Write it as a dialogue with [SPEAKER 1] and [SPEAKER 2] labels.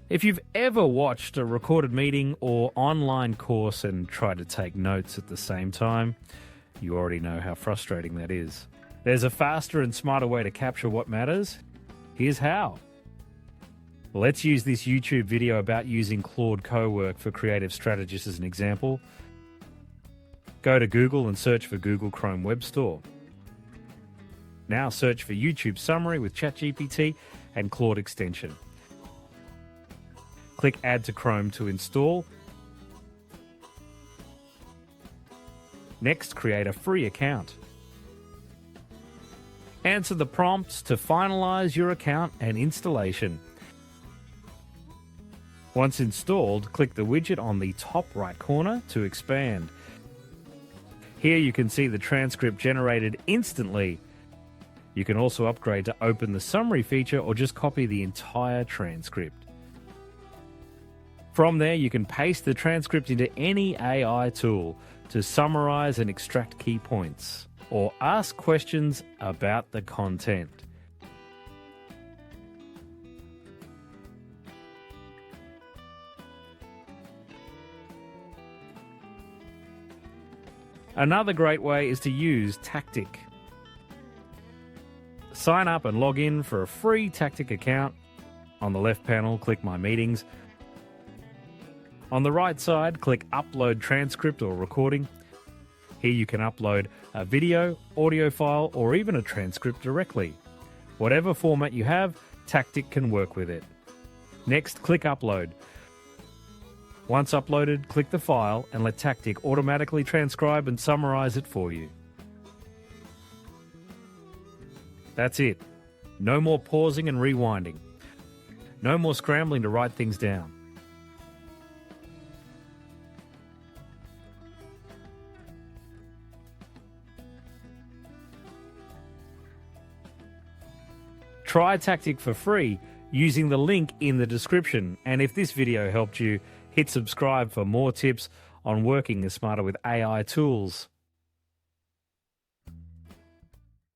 [SPEAKER 1] If you've ever watched a recorded meeting or online course and tried to take notes at the same time, you already know how frustrating that is. There's a faster and smarter way to capture what matters. Here's how. Let's use this YouTube video about using Claude Cowork for creative strategists as an example. Go to Google and search for Google Chrome Web Store. Now search for YouTube Summary with ChatGPT and Claude extension. Click Add to Chrome to install. Next, create a free account. Answer the prompts to finalize your account and installation. Once installed, click the widget on the top right corner to expand. Here you can see the transcript generated instantly. You can also upgrade to open the summary feature or just copy the entire transcript. From there, you can paste the transcript into any AI tool to summarize and extract key points, or ask questions about the content. Another great way is to use Tactiq. Sign up and log in for a free Tactiq account. On the left panel, click My Meetings. On the right side, click Upload Transcript or Recording. Here you can upload a video, audio file, or even a transcript directly. Whatever format you have, Tactiq can work with it. Next, click Upload. Once uploaded, click the file and let Tactiq automatically transcribe and summarize it for you. That's it. No more pausing and rewinding. No more scrambling to write things down. Try Tactiq for free using the link in the description. And if this video helped you, hit subscribe for more tips on working smarter with AI tools.